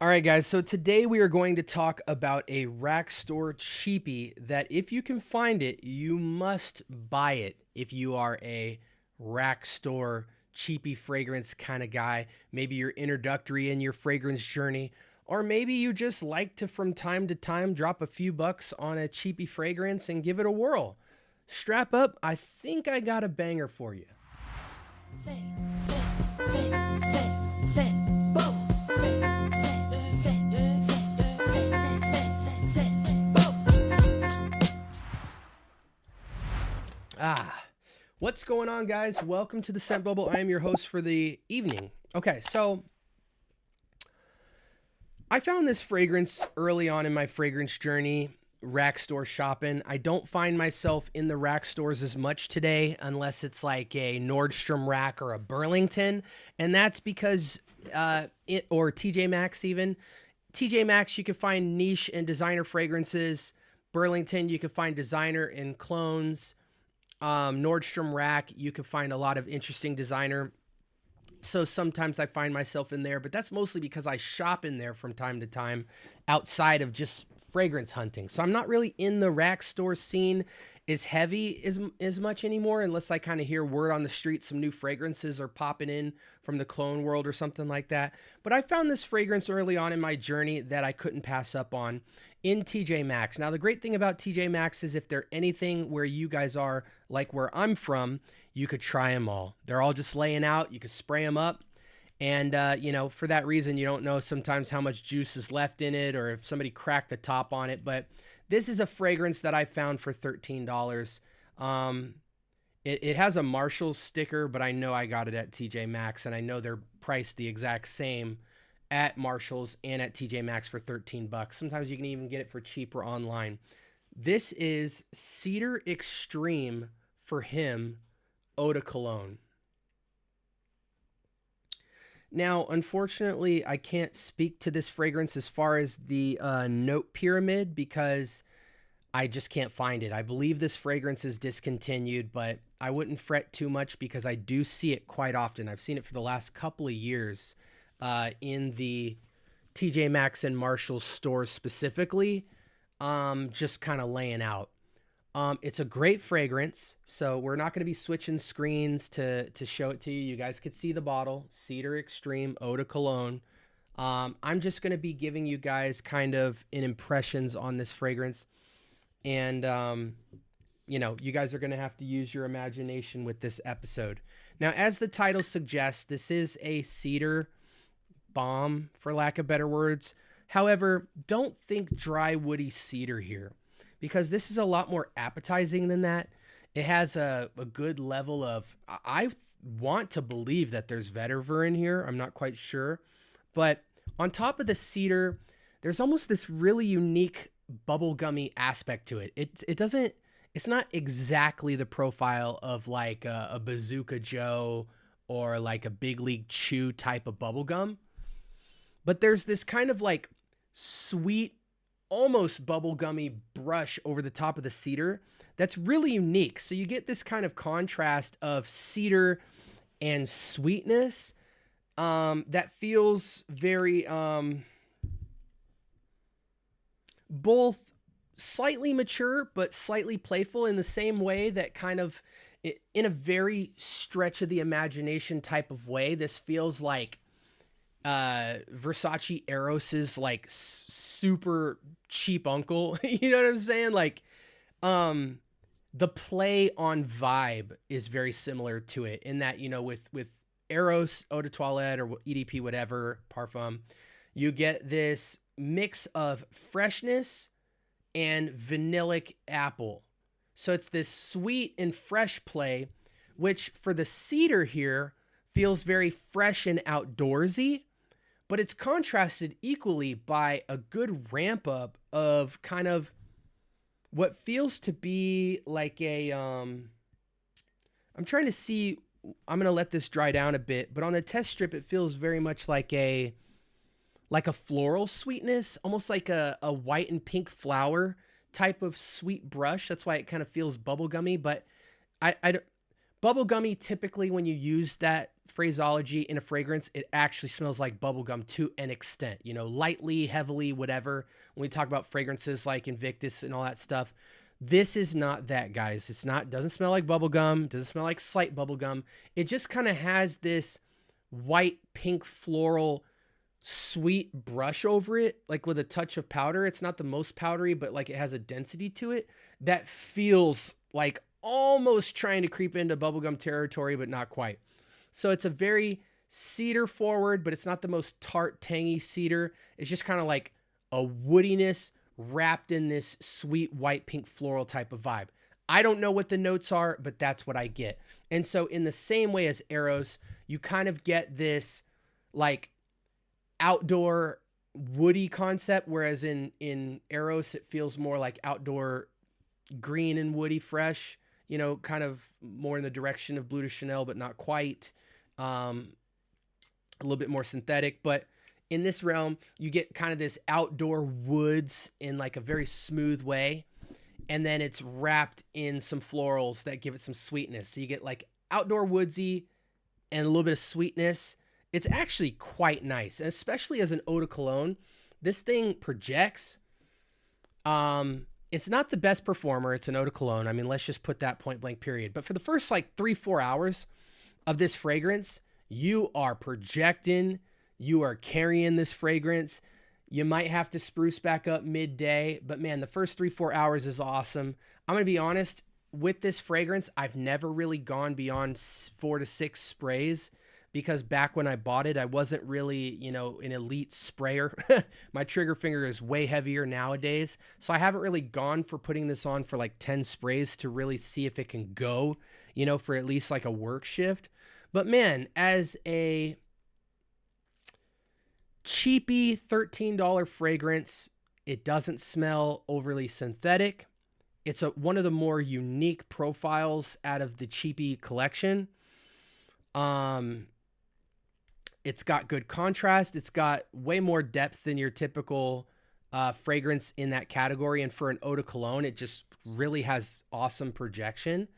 All right, guys. So today we are going to talk about a Rackstore cheapie that if you can find it, you must buy it if you are a Rackstore cheapie fragrance kind of guy. Maybe you're introductory in your fragrance journey, or maybe you just like to from time to time drop a few bucks on a cheapie fragrance and give it a whirl. Strap up. I think I got a banger for you. What's going on, guys? Welcome to the Scent Bubble. I am your host for the evening. Okay, so I found this fragrance early on in my fragrance journey, Rackstore shopping. I don't find myself in the rack stores as much today unless it's like a Nordstrom rack or a Burlington, and that's because or TJ Maxx even. TJ Maxx, you can find niche and designer fragrances. Burlington, you can find designer and clones. Nordstrom Rack, you can find a lot of interesting designer. So sometimes I find myself in there, but that's mostly because I shop in there from time to time outside of just fragrance hunting. So I'm not really in the rack store scene as heavy as much anymore, unless I kind of hear word on the street some new fragrances are popping in from the clone world or something like that. But I found this fragrance early on in my journey that I couldn't pass up on in TJ Maxx. Now, the great thing about TJ Maxx is if they're anything where you guys are, like where I'm from, you could try them all. They're all just laying out. You could spray them up. And, for that reason, you don't know sometimes how much juice is left in it or if somebody cracked the top on it. But this is a fragrance that I found for $13. It has a Marshall's sticker, but I know I got it at TJ Maxx, and I know they're priced the exact same at Marshall's and at TJ Maxx for 13 bucks. Sometimes you can even get it for cheaper online. This is Cedar Extreme for him, Eau De Cologne. Now, unfortunately, I can't speak to this fragrance as far as the note pyramid because I just can't find it. I believe this fragrance is discontinued, but I wouldn't fret too much because I do see it quite often. I've seen it for the last couple of years in the TJ Maxx and Marshall stores specifically, just kind of laying out. It's a great fragrance, so we're not going to be switching screens to show it to you. You guys could see the bottle, Cedar Extreme Eau De Cologne. I'm just going to be giving you guys kind of an impressions on this fragrance. And, you guys are going to have to use your imagination with this episode. Now, as the title suggests, this is a cedar bomb, for lack of better words. However, don't think dry, woody cedar here, because this is a lot more appetizing than that. It has a good level of, I want to believe that there's vetiver in here. I'm not quite sure. But on top of the cedar, there's almost this really unique bubblegummy aspect to it. It's not exactly the profile of like a Bazooka Joe or like a Big League Chew type of bubblegum. But there's this kind of like sweet, almost bubblegummy brush over the top of the cedar that's really unique. So you get this kind of contrast of cedar and sweetness that feels very both slightly mature but slightly playful in the same way that kind of in a very stretch of the imagination type of way. This feels like Versace Eros's like super cheap uncle. You know what I'm saying? Like, the play on vibe is very similar to it in that, with Eros, Eau de Toilette, or EDP, whatever, Parfum, you get this mix of freshness and vanillic apple. So it's this sweet and fresh play, which for the cedar here feels very fresh and outdoorsy, but it's contrasted equally by a good ramp up of kind of what feels to be like a, I'm trying to see, I'm going to let this dry down a bit, but on the test strip, it feels very much like a floral sweetness, almost like a white and pink flower type of sweet brush. That's why it kind of feels bubblegummy, but Bubblegummy, typically when you use that phraseology in a fragrance, it actually smells like bubblegum to an extent, you know, lightly, heavily, whatever. When we talk about fragrances like Invictus and all that stuff, this is not that, guys. It's not, doesn't smell like bubblegum, doesn't smell like slight bubblegum. It just kind of has this white, pink, floral, sweet brush over it, like with a touch of powder. It's not the most powdery, but like it has a density to it that feels like almost trying to creep into bubblegum territory, but not quite. So it's a very cedar forward, but it's not the most tart, tangy cedar. It's just kind of like a woodiness wrapped in this sweet white, pink, floral type of vibe. I don't know what the notes are, but that's what I get. And so in the same way as Eros, you kind of get this like outdoor woody concept, whereas in Eros, it feels more like outdoor green and woody fresh, you know, kind of more in the direction of Bleu de Chanel, but not quite. A little bit more synthetic. But in this realm, you get kind of this outdoor woods in like a very smooth way. And then it's wrapped in some florals that give it some sweetness. So you get like outdoor woodsy and a little bit of sweetness. It's actually quite nice, especially as an Eau De Cologne. This thing projects. It's not the best performer. It's an Eau De Cologne. I mean, let's just put that point blank period. But for the first like 3-4 hours of this fragrance, you are projecting, you are carrying this fragrance. You might have to spruce back up midday, but man, the first 3-4 hours is awesome. I'm going to be honest, with this fragrance, I've never really gone beyond 4 to 6 sprays, because back when I bought it, I wasn't really, you know, an elite sprayer. My trigger finger is way heavier nowadays. So I haven't really gone for putting this on for like 10 sprays to really see if it can go, you know, for at least like a work shift. But man, as a cheapy $13 fragrance, it doesn't smell overly synthetic. It's one of the more unique profiles out of the cheapy collection. It's got good contrast. It's got way more depth than your typical fragrance in that category. And for an Eau De Cologne, it just really has awesome projection.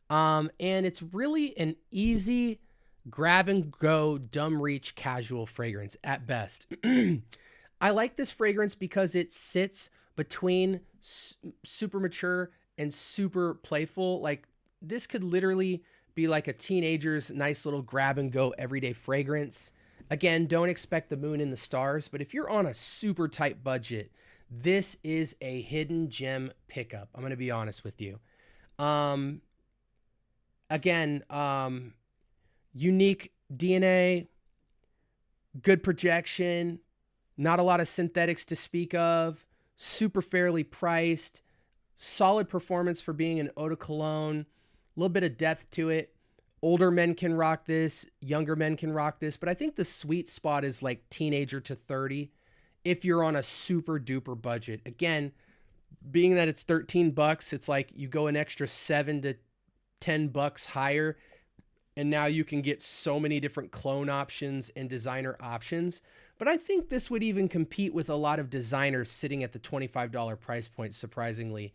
And it's really an easy grab and go, dumb reach, casual fragrance at best. I like this fragrance because it sits between super mature and super playful. Like this could literally be like a teenager's nice little grab and go everyday fragrance. Again, don't expect the moon and the stars, but if you're on a super tight budget, this is a hidden gem pickup. I'm going to be honest with you. Again, unique DNA, good projection, not a lot of synthetics to speak of, super fairly priced, solid performance for being an Eau De Cologne, a little bit of depth to it. Older men can rock this, younger men can rock this, but I think the sweet spot is like teenager to 30 if you're on a super duper budget. Again, being that it's $13, it's like you go an extra $7 to $10 higher, and now you can get so many different clone options and designer options. But I think this would even compete with a lot of designers sitting at the $25 price point, surprisingly.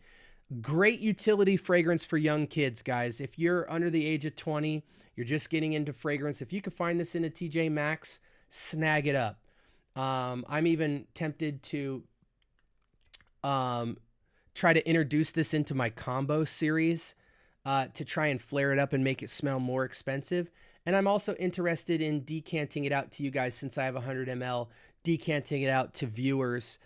Great utility fragrance for young kids, guys. If you're under the age of 20, you're just getting into fragrance, if you could find this in a TJ Maxx, snag it up. I'm even tempted to try to introduce this into my combo series to try and flare it up and make it smell more expensive. And I'm also interested in decanting it out to you guys, since I have 100 ml, decanting it out to viewers,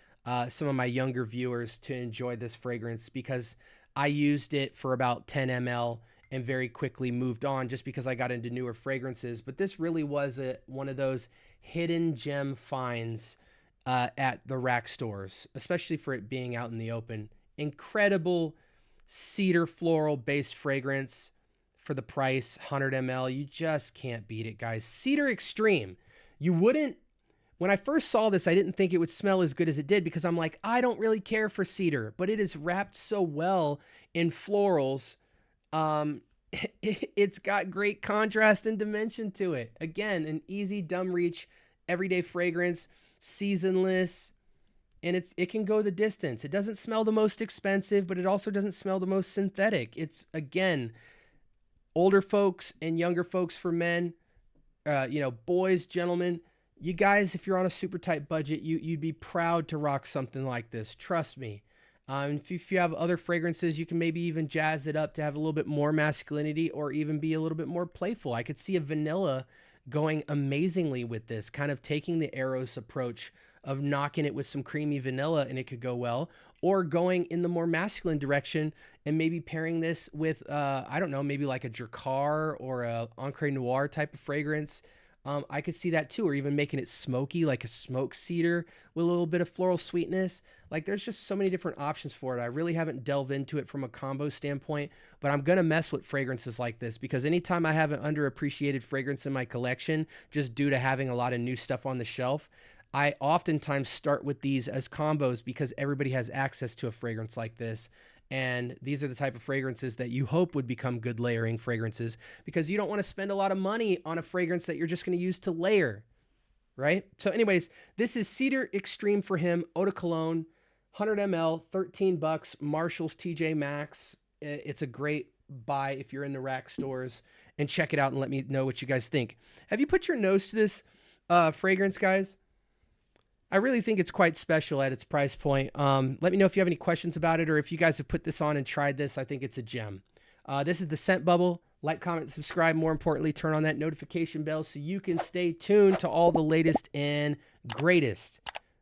some of my younger viewers, to enjoy this fragrance, because I used it for about 10 ml and very quickly moved on just because I got into newer fragrances. But this really was one of those hidden gem finds at the Rackstores, especially for it being out in the open. Incredible cedar floral based fragrance for the price, 100 ml. You just can't beat it, guys. Cedar Extreme. You wouldn't, when I first saw this, I didn't think it would smell as good as it did, because I'm like, I don't really care for cedar, but it is wrapped so well in florals. It's got great contrast and dimension to it. Again, an easy, dumb reach, everyday fragrance, seasonless, and it can go the distance. It doesn't smell the most expensive, but it also doesn't smell the most synthetic. It's, again, older folks and younger folks for men, you know, boys, gentlemen, you guys, if you're on a super tight budget, you'd be proud to rock something like this. Trust me. If you have other fragrances, you can maybe even jazz it up to have a little bit more masculinity or even be a little bit more playful. I could see a vanilla going amazingly with this, kind of taking the Eros approach of knocking it with some creamy vanilla and it could go well, or going in the more masculine direction and maybe pairing this with, I don't know, maybe like a Dracar or a Encre Noir type of fragrance. I could see that too, or even making it smoky, like a smoked cedar with a little bit of floral sweetness. Like there's just so many different options for it. I really haven't delved into it from a combo standpoint, but I'm going to mess with fragrances like this because anytime I have an underappreciated fragrance in my collection, just due to having a lot of new stuff on the shelf, I oftentimes start with these as combos because everybody has access to a fragrance like this. And these are the type of fragrances that you hope would become good layering fragrances because you don't want to spend a lot of money on a fragrance that you're just going to use to layer, right? So anyways, this is Cedar Extreme for him, Eau De Cologne, 100 ml, 13 bucks, Marshall's TJ Maxx. It's a great buy if you're in the rack stores, and check it out and let me know what you guys think. Have you put your nose to this fragrance, guys? I really think it's quite special at its price point. Let me know if you have any questions about it or if you guys have put this on and tried this. I think it's a gem. This is the Scent Bubble. Like, comment, subscribe. More importantly, turn on that notification bell so you can stay tuned to all the latest and greatest.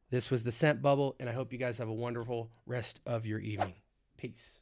This was the Scent Bubble, and I hope you guys have a wonderful rest of your evening. Peace.